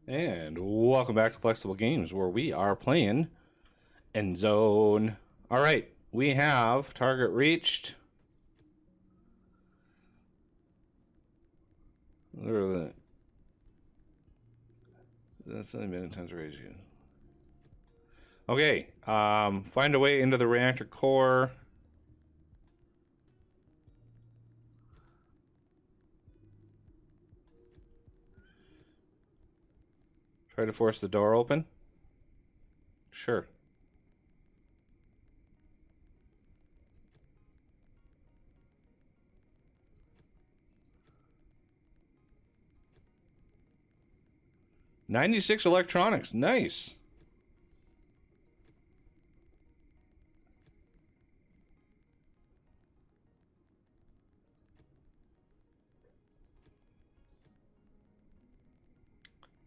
And welcome back to Flexible Games, where we are playing Endzone. Alright, we have target reached. Literally. That's only been times ratio. Okay, find a way into the reactor core. Try to force the door open. Sure. "96 electronics, nice.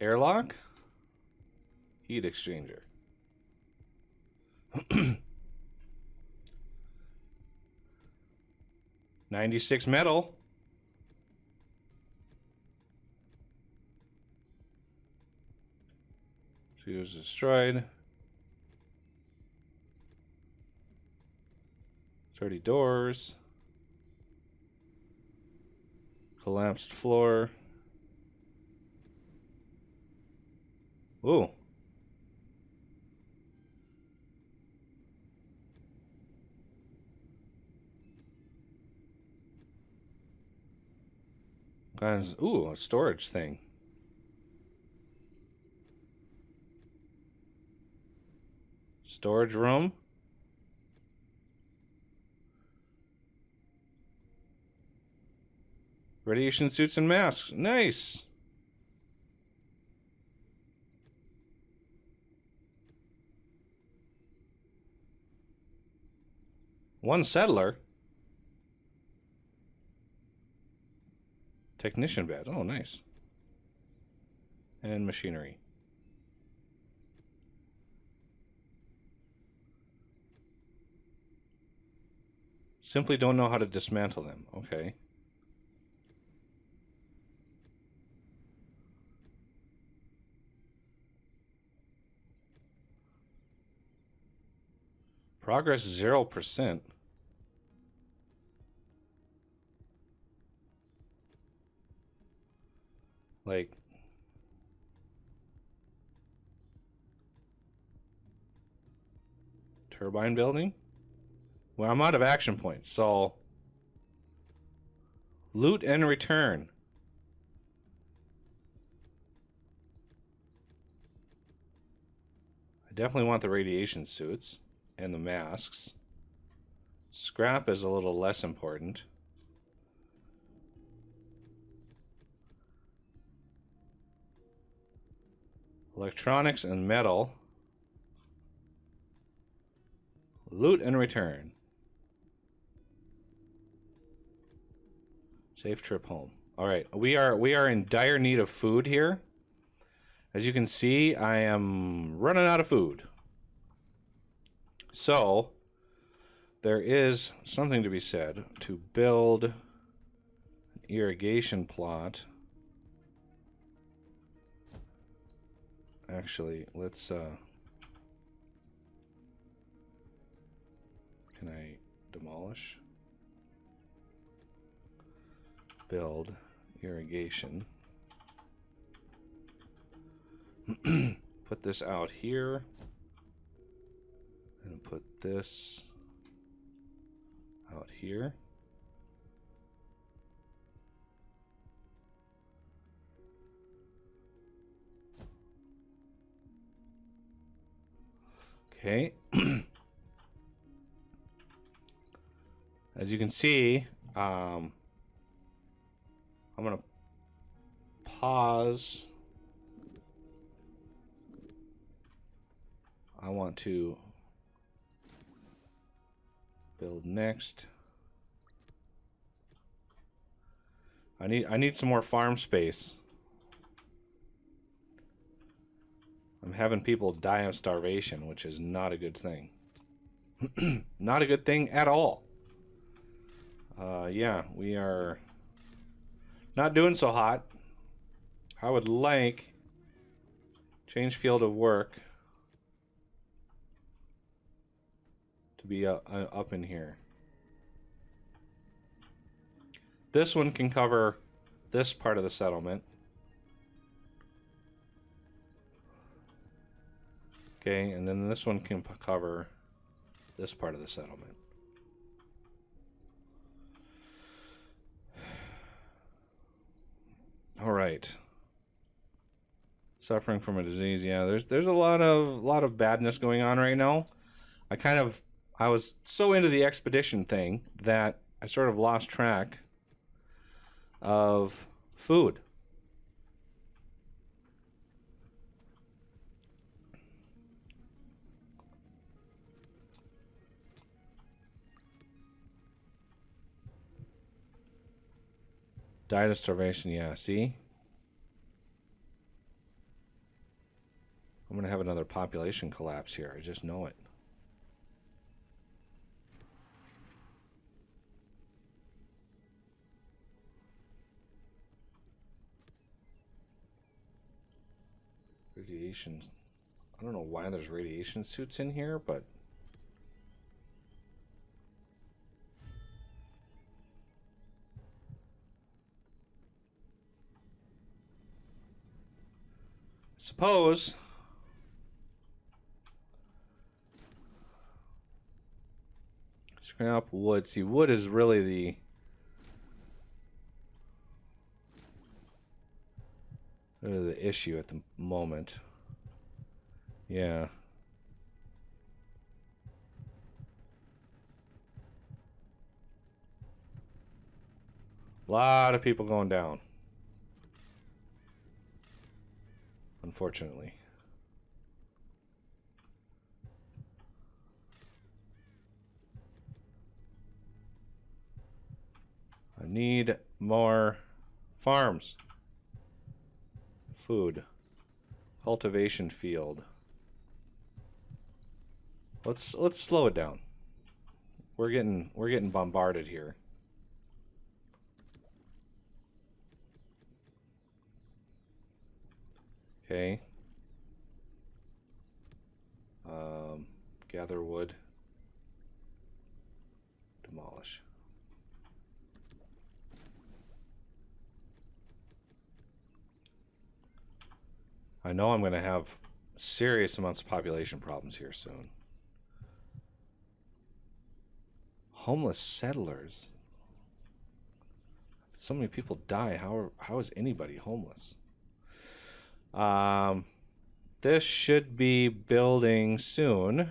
Airlock? Heat exchanger. 96 metal. She was destroyed. 30 doors. Collapsed floor. Ooh. Ooh, a storage thing. Storage room. Radiation suits and masks. Nice. One settler. Technician badge. Oh, nice. And machinery. Simply don't know how to dismantle them. Okay. Progress 0%. Like, turbine building? Well, I'm out of action points, so loot and return. I definitely want the radiation suits and the masks. Scrap is a little less important. Electronics and metal. Loot and return. Safe trip home. All right, we are in dire need of food here. As you can see, I am running out of food. So, there is something to be said to build an irrigation plot. Actually, let's can I demolish? Build irrigation. Put this out here. And put this out here. Okay. As you can see, I'm going to pause. I want to build next. I need some more farm space. I'm having people die of starvation, which is not a good thing. Not a good thing at all. Yeah, we are not doing so hot. I would like Change field of work to be up in here. This one can cover this part of the settlement. Okay, and then this one can cover this part of the settlement. All right. Suffering from a disease. Yeah, there's a lot of badness going on right now. I was so into the expedition thing that I sort of lost track of food. Died of starvation, yeah, see? I'm gonna have another population collapse here, I just know it. Radiation. I don't know why there's radiation suits in here, but suppose scrap wood. See, wood is really the issue at the moment. Yeah. A lot of people going down. Unfortunately. I need more farms. Food. Cultivation field. Let's slow it down. We're getting bombarded here. Okay. Gather wood. Demolish. I know I'm going to have serious amounts of population problems here soon. Homeless settlers. So many people die. How is anybody homeless? This should be building soon.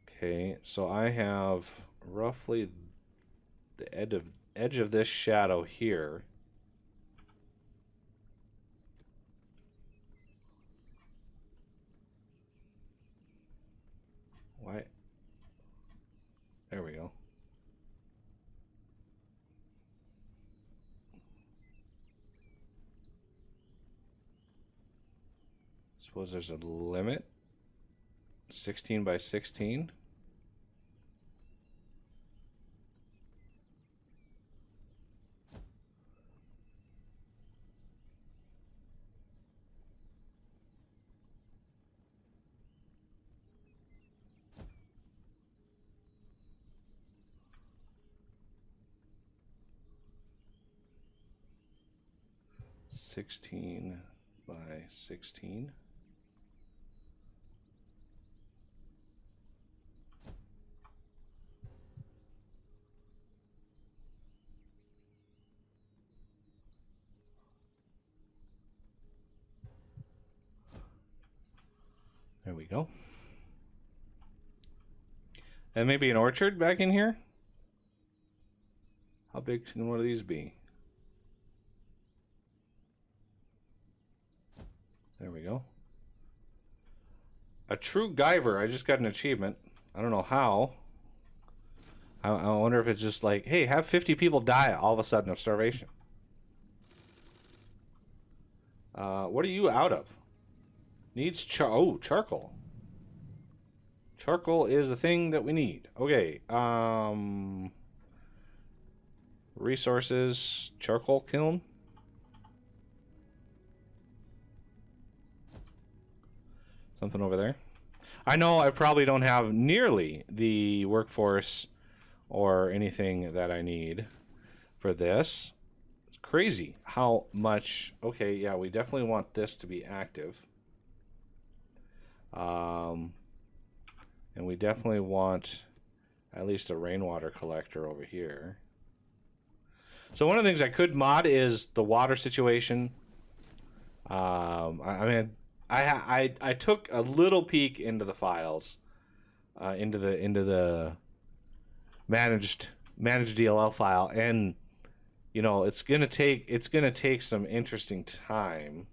Okay, so I have roughly the edge of this shadow here. Why? There we go. Suppose there's a limit. 16 by 16. (16 by 16). There we go. And maybe an orchard back in here? How big can one of these be? There we go. A true Guyver. I just got an achievement. I don't know how. I wonder if it's just like, hey, have 50 people die all of a sudden of starvation. What are you out of? Needs charcoal. Charcoal is a thing that we need. Okay. Resources. Charcoal kiln. Something over there. I know I probably don't have nearly the workforce or anything that I need for this. It's crazy how much. Okay, yeah, we definitely want this to be active. And we definitely want at least a rainwater collector over here. So one of the things I could mod is the water situation. I mean, I took a little peek into the files, into the managed DLL file, and you know it's gonna take some interesting time.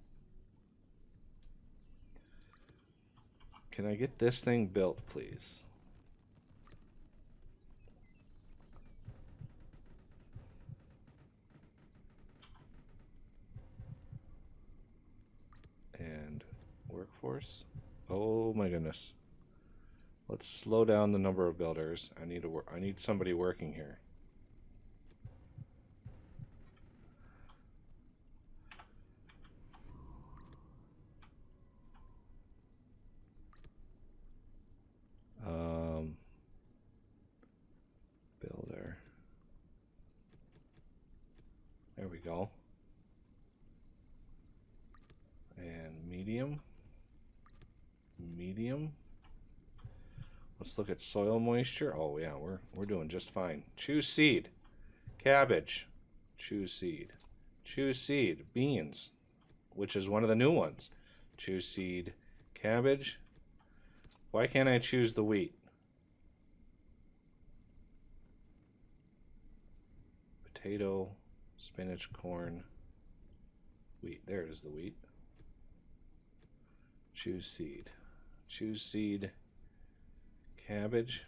Can I get this thing built, please? And workforce. Oh my goodness. Let's slow down the number of builders. I need somebody working here. Builder. There we go. And medium. Let's look at soil moisture. Oh yeah, we're doing just fine. Choose seed. Cabbage. Choose seed. Choose seed. Beans, which is one of the new ones. Choose seed. Cabbage. Why can't I choose the wheat? Potato, spinach, corn, wheat. There is the wheat. Choose seed. Choose seed. Cabbage.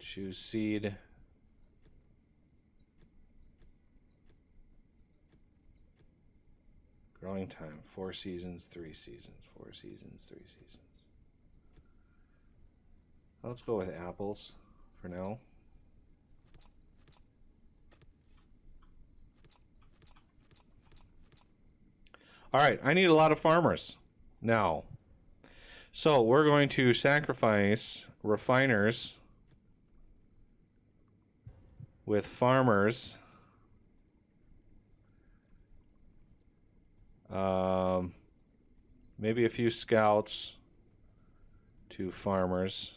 Choose seed. Growing time, 4 seasons, 3 seasons. 4 seasons, 3 seasons. Let's go with apples for now. All right, I need a lot of farmers now. So we're going to sacrifice refiners with farmers. Maybe a few scouts to farmers.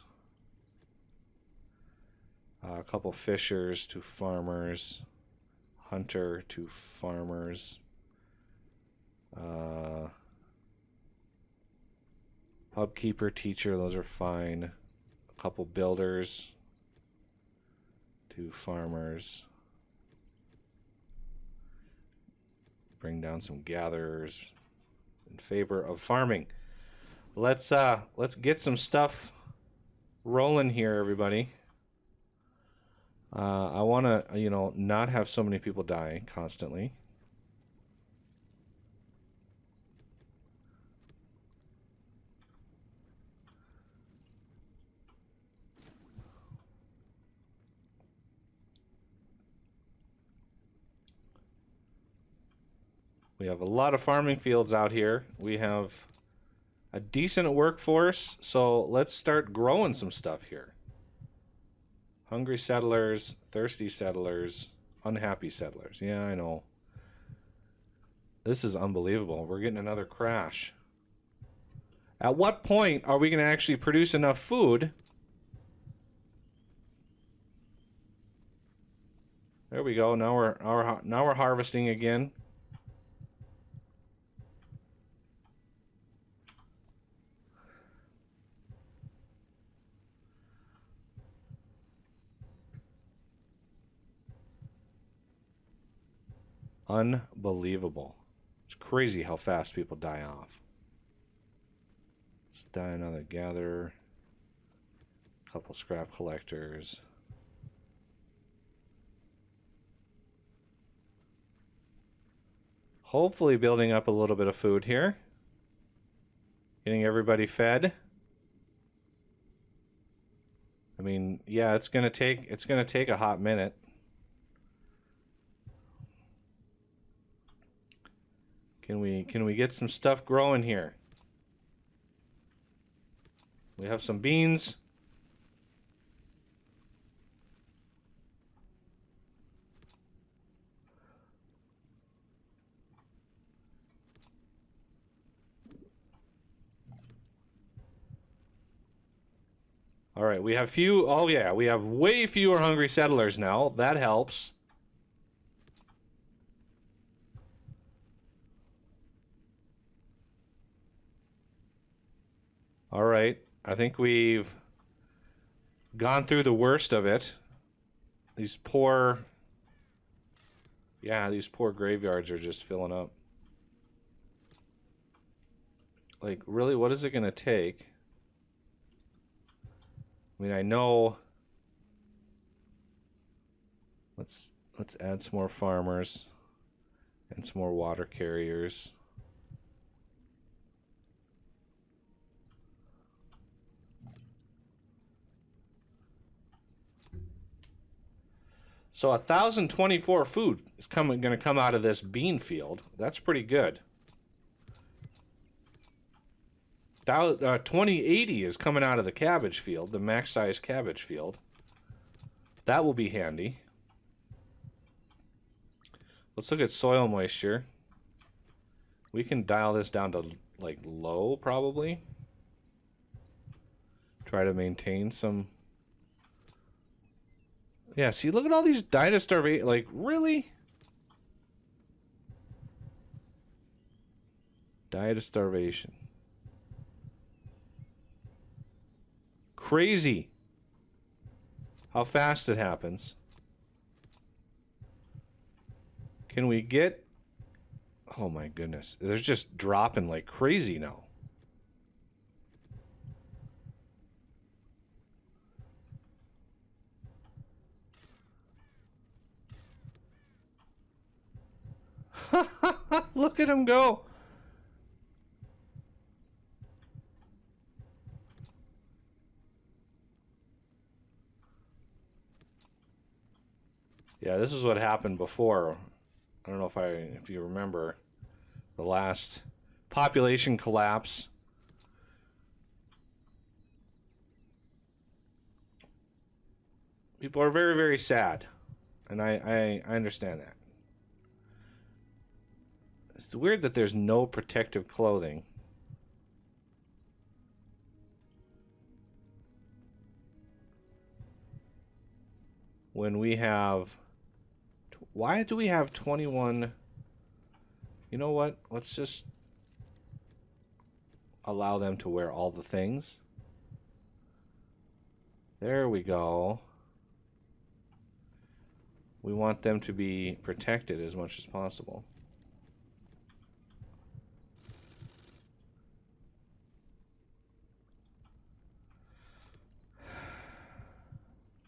A couple fishers to farmers. Hunter to farmers. Pubkeeper, teacher, those are fine. A couple builders to farmers. Bring down some gatherers in favor of farming. Let's get some stuff rolling here, everybody. I want to, you know, not have so many people die constantly. We have a lot of farming fields out here. We have a decent workforce, so let's start growing some stuff here. Hungry settlers, thirsty settlers, unhappy settlers. Yeah, I know. This is unbelievable. We're getting another crash. At what point are we going to actually produce enough food? There we go. Now we're harvesting again. Unbelievable. It's crazy how fast people die off. Let's die another gatherer. Couple scrap collectors. Hopefully building up a little bit of food here. Getting everybody fed. I mean, yeah, it's gonna take a hot minute. Can we get some stuff growing here? We have some beans. All right, we have few. Oh yeah, we have way fewer hungry settlers now. That helps. All right, I think we've gone through the worst of it. These poor, yeah, these poor graveyards are just filling up. Like, really, what is it gonna take? I mean, I know. Let's add some more farmers and some more water carriers. So 1,024 food is going to come out of this bean field. That's pretty good. 2080 is coming out of the cabbage field, the max size cabbage field. That will be handy. Let's look at soil moisture. We can dial this down to like low probably. Try to maintain some. Yeah, see, look at all these died of starvation. Like, really? Died of starvation. Crazy how fast it happens. Can we get... Oh my goodness. They're just dropping like crazy now. Look at him go. Yeah, this is what happened before. I don't know if you remember the last population collapse. People are very, very sad. And I understand that. It's weird that there's no protective clothing. When we have... Why do we have 21... You know what? Let's just allow them to wear all the things. There we go. We want them to be protected as much as possible.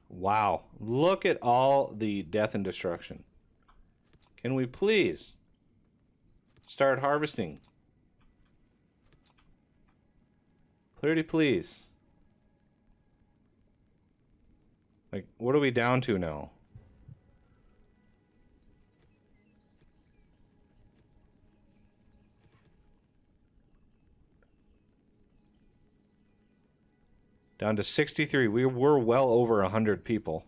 Wow. Look at all the death and destruction. Can we please start harvesting? Pretty please. Like, what are we down to now? Down to 63. We're well over 100 people.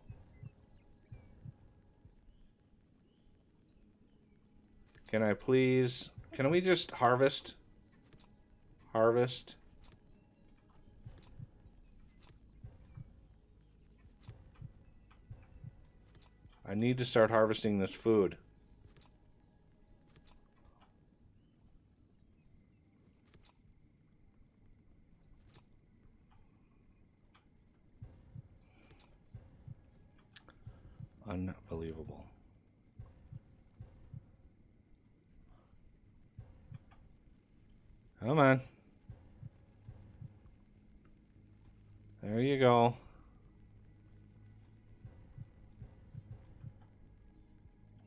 Can I please... Can we just harvest? Harvest. I need to start harvesting this food. Unbelievable. Come on. There you go.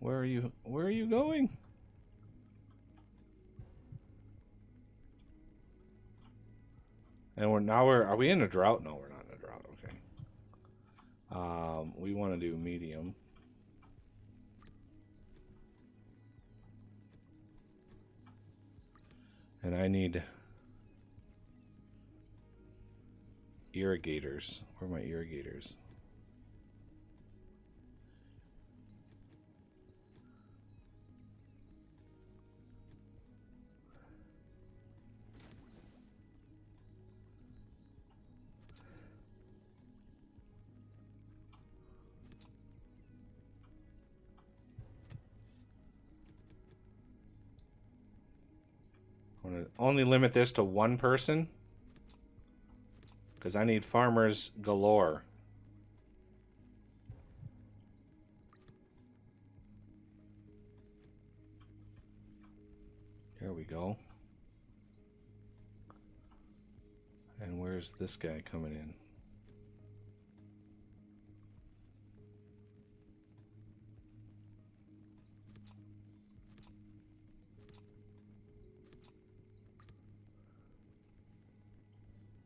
Where are you going? And are we in a drought? No, we're not in a drought. Okay. We want to do medium. And I need irrigators. Where are my irrigators? I'm going to only limit this to one person because I need farmers galore. There we go. And where's this guy coming in?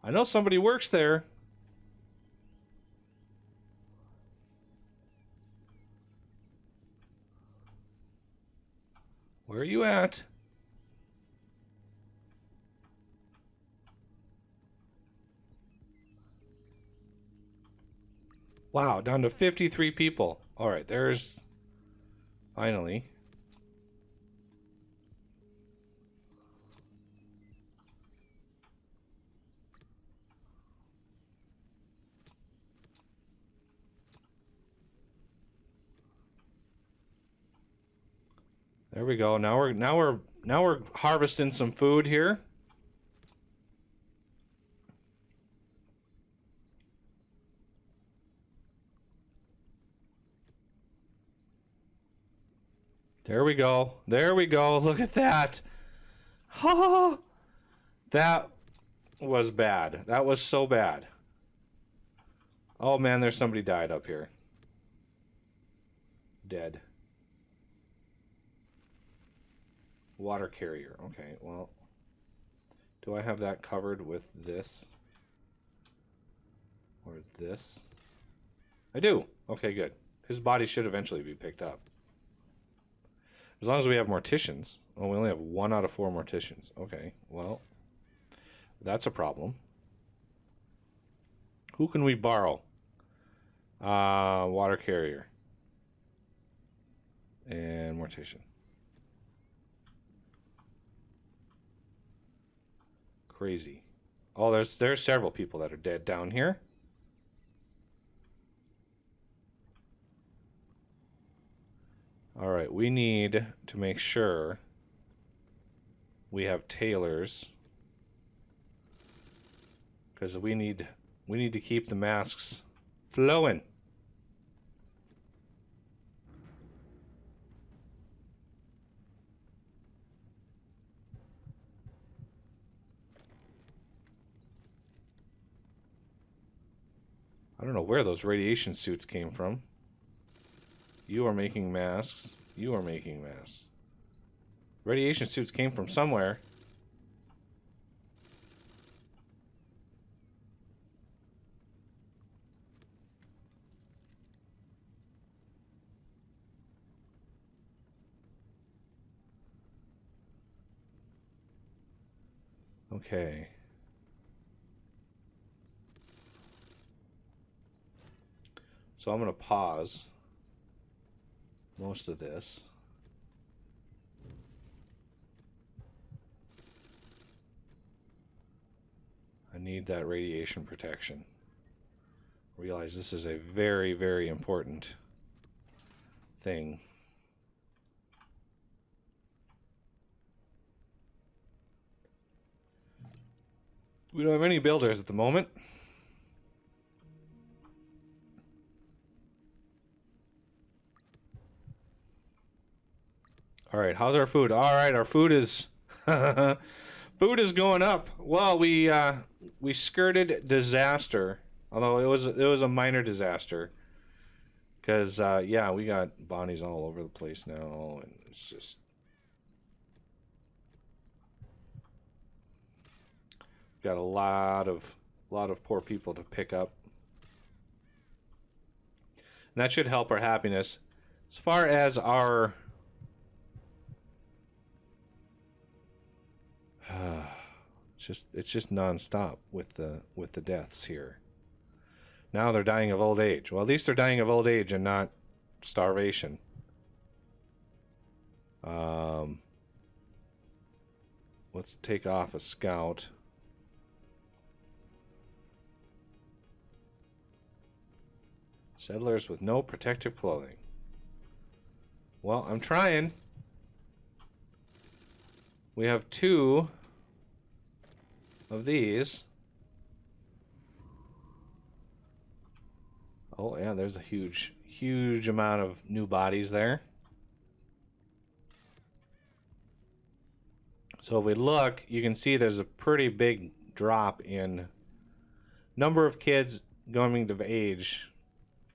I know somebody works there. Where are you at? Wow, down to 53 people. All right, there's finally. There we go. Now we're harvesting some food here. There we go. There we go. Look at that. Oh, that was bad. That was so bad. Oh man, there's somebody died up here. Dead. Water carrier. Okay, well. Do I have that covered with this? Or this? I do. Okay, good. His body should eventually be picked up. As long as we have morticians. Oh, we only have 1 out of 4 morticians. Okay, well. That's a problem. Who can we borrow? Water carrier. And mortician. Crazy. Oh, there's several people that are dead down here. All right, we need to make sure we have tailors because we need to keep the masks flowing. I don't know where those radiation suits came from. You are making masks. You are making masks. Radiation suits came from somewhere. Okay. So I'm going to pause most of this. I need that radiation protection. Realize this is a very, very important thing. We don't have any builders at the moment. All right, how's our food? All right, our food is food is going up. Well, we skirted disaster, although it was a minor disaster. Because yeah, we got Bonnies all over the place now, and it's just got a lot of poor people to pick up. And that should help our happiness. As far as our It's just nonstop with the deaths here. Now they're dying of old age. Well, at least they're dying of old age and not starvation. Let's take off a scout. Settlers with no protective clothing. Well, I'm trying. We have 2 of these. Oh, yeah, there's a huge amount of new bodies there. So if we look, you can see there's a pretty big drop in number of kids going to age,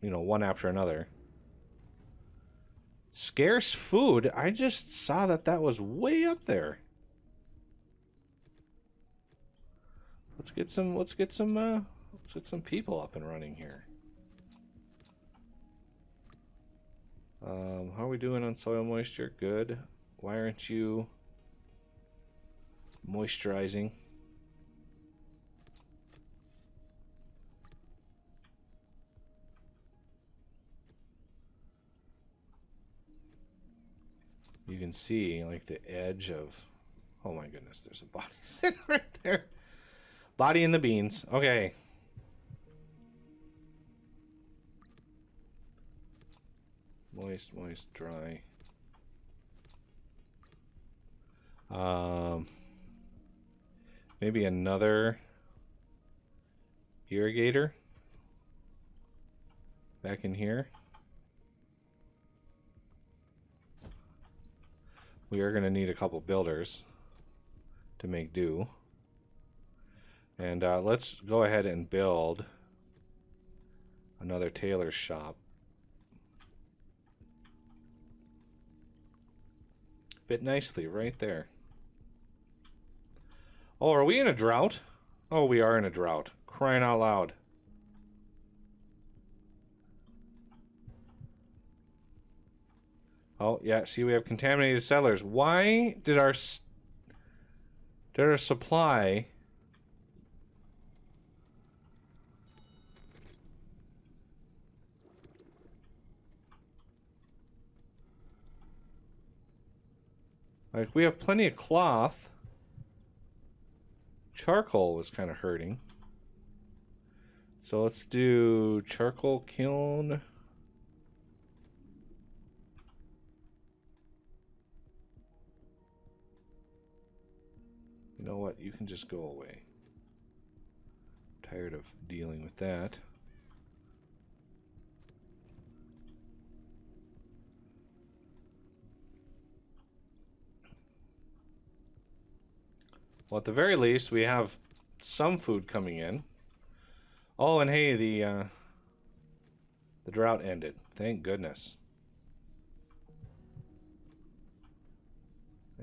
you know, one after another. Scarce food, I just saw that was way up there. Let's get some people up and running here. How are we doing on soil moisture? Good. Why aren't you moisturizing? You can see like the edge of, oh my goodness, there's a body sitting right there. Body in the beans. Okay. Moist, dry. Maybe another irrigator back in here. We are going to need a couple builders to make do. And let's go ahead and build another tailor's shop. Fit nicely right there. Oh, are we in a drought? Oh, we are in a drought. Crying out loud. Oh, yeah, see, we have contaminated settlers. Why did our supply... Like, we have plenty of cloth. Charcoal was kind of hurting. So let's do charcoal kiln. You know what? You can just go away. I'm tired of dealing with that. Well, at the very least, we have some food coming in. Oh, and hey, the drought ended. Thank goodness.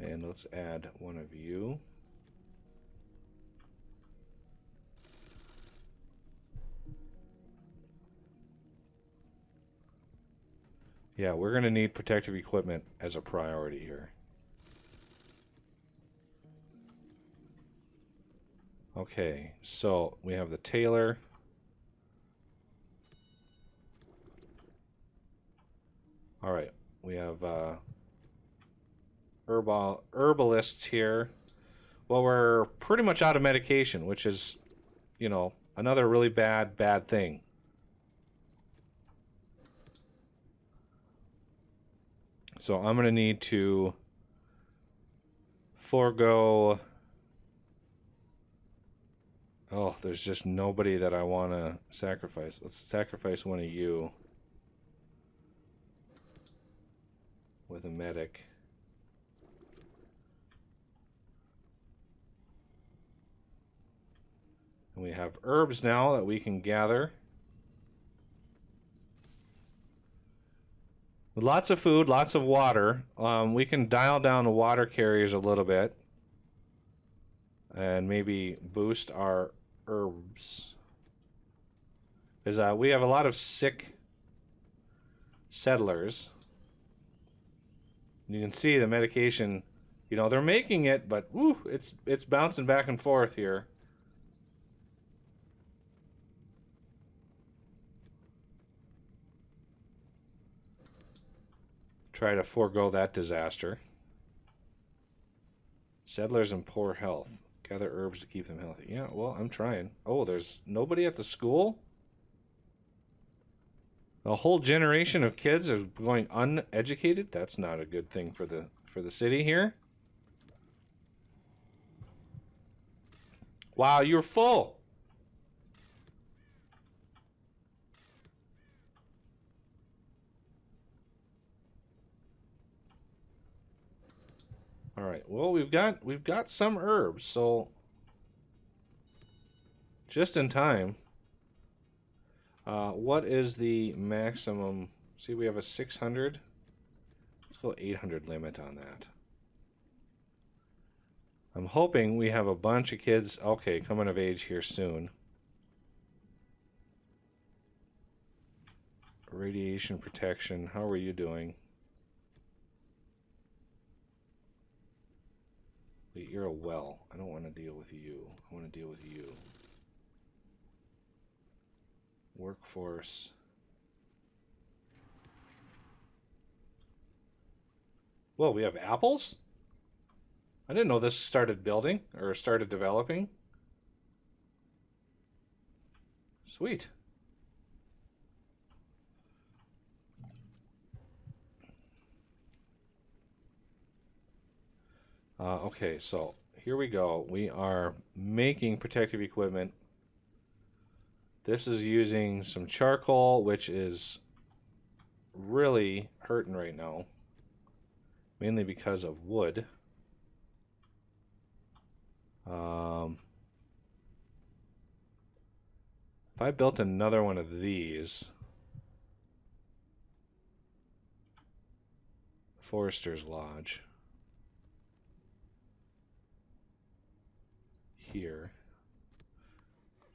And let's add one of you. Yeah, we're going to need protective equipment as a priority here. Okay, so we have the tailor. All right, we have herbalists here. Well, we're pretty much out of medication, which is, you know, another really bad thing. So I'm going to need to forego... Oh, there's just nobody that I want to sacrifice. Let's sacrifice one of you with a medic. And we have herbs now that we can gather. With lots of food, lots of water. We can dial down the water carriers a little bit. And maybe boost our herbs. Because we have a lot of sick settlers. You can see the medication, You know, they're making it, but woo, it's bouncing back and forth here. Try to forego that disaster. Settlers in poor health. Gather herbs to keep them healthy. Yeah, well, I'm trying. Oh, there's nobody at the school? A whole generation of kids are going uneducated? That's not a good thing for the city here. Wow, you're full. All right. Well, we've got some herbs, so just in time. What is the maximum? See, we have a 600. Let's go 800 limit on that. I'm hoping we have a bunch of kids, okay, coming of age here soon. Radiation protection, how are you doing? Wait, you're a well. I don't want to deal with you. I want to deal with you. Workforce. Whoa, we have apples? I didn't know this started building or started developing. Sweet. Okay, so here we go. We are making protective equipment. This is using some charcoal, which is really hurting right now. Mainly because of wood. If I built another one of these, Forester's Lodge, here,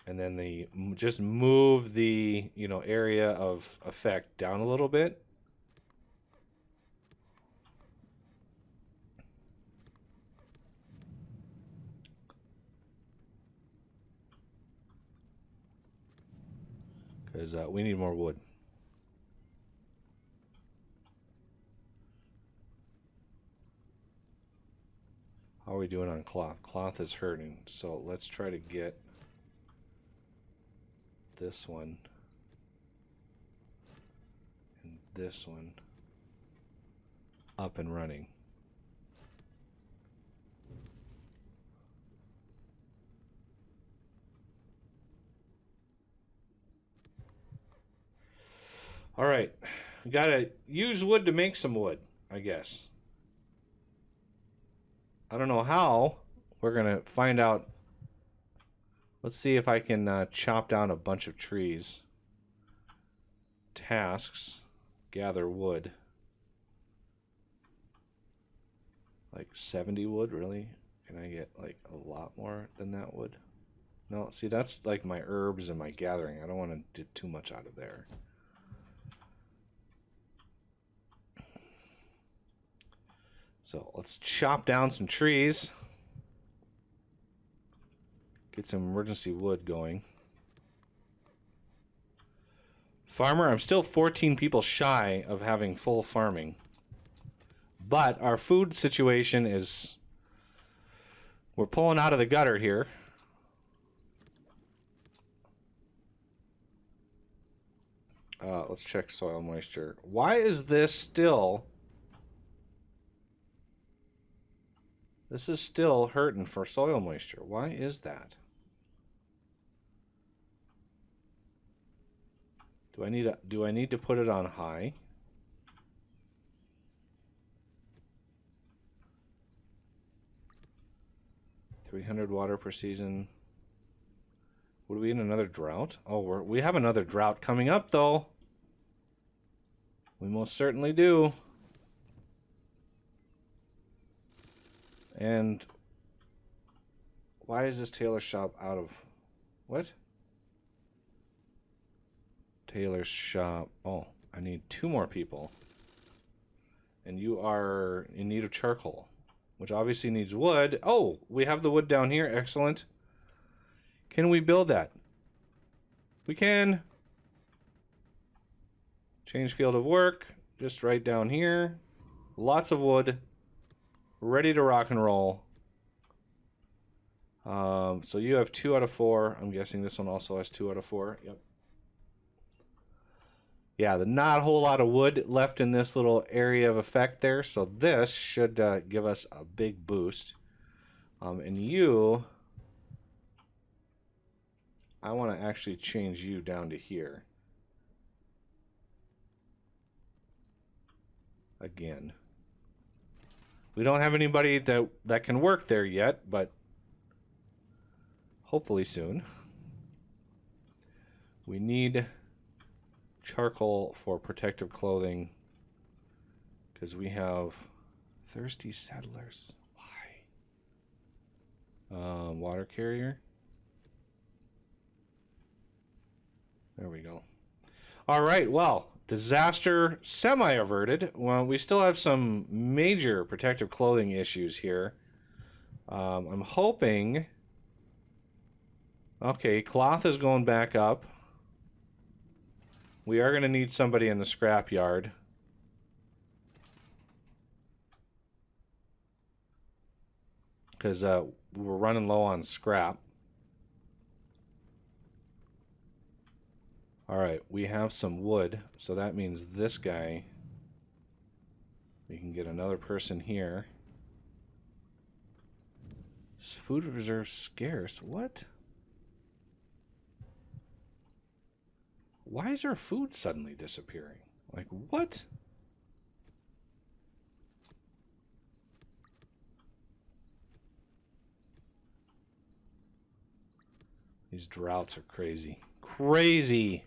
and then just move the area of effect down a little bit. Because we need more wood. How are we doing on cloth? Cloth is hurting, so let's try to get this one and this one up and running. All right, we gotta use wood to make some wood, I guess. I don't know how. We're gonna find out. Let's see if I can chop down a bunch of trees. Tasks, gather wood. Like 70 wood, really? Can I get like a lot more than that wood? No, see, that's like my herbs and my gathering. I don't want to do too much out of there. So let's chop down some trees. Get some emergency wood going. Farmer, I'm still 14 people shy of having full farming. But our food situation is... We're pulling out of the gutter here. Let's check soil moisture. Why is this still... This is still hurting for soil moisture. Why is that? Do I need to put it on high? $300 water per season. Would we in another drought? Oh, we have another drought coming up though. We most certainly do. And why is this tailor shop out of... What? Tailor's shop. Oh, I need 2 more people. And you are in need of charcoal. which obviously needs wood. Oh, we have the wood down here. Excellent. Can we build that? We can. Change field of work. Just right down here. Lots of wood. Ready to rock and roll. So you have 2 out of 4. I'm guessing this one also has 2 out of 4. Yep. Yeah, not a whole lot of wood left in this little area of effect there. So this should give us a big boost. And you... I want to actually change you down to here. Again. We don't have anybody that can work there yet, but hopefully soon. We need charcoal for protective clothing because we have thirsty settlers. Why? Water carrier. There we go. All right, well, disaster semi-averted. Well, we still have some major protective clothing issues here. I'm hoping... Okay, cloth is going back up. We are going to need somebody in the scrap yard. Because we're running low on scrap. Alright, we have some wood, so that means this guy, we can get another person here. Food reserves scarce. What? Why is our food suddenly disappearing? Like, what? These droughts are crazy. Crazy!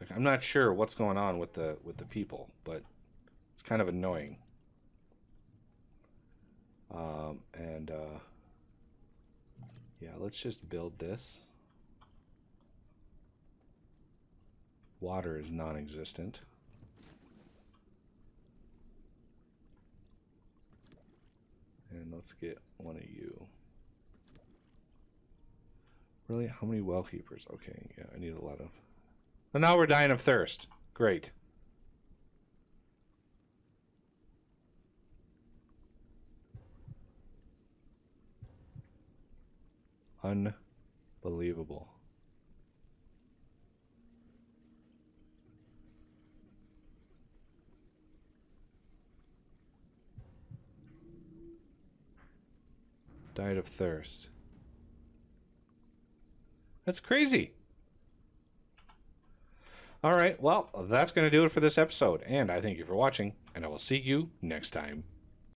Like, I'm not sure what's going on with the people, but it's kind of annoying. Yeah, let's just build this. Water is non-existent. And let's get one of you. Really? How many well keepers? Okay, yeah, I need a lot of... Well, now we're dying of thirst. Great. Unbelievable. Died of thirst. That's crazy. All right, well, that's going to do it for this episode, and I thank you for watching, and I will see you next time.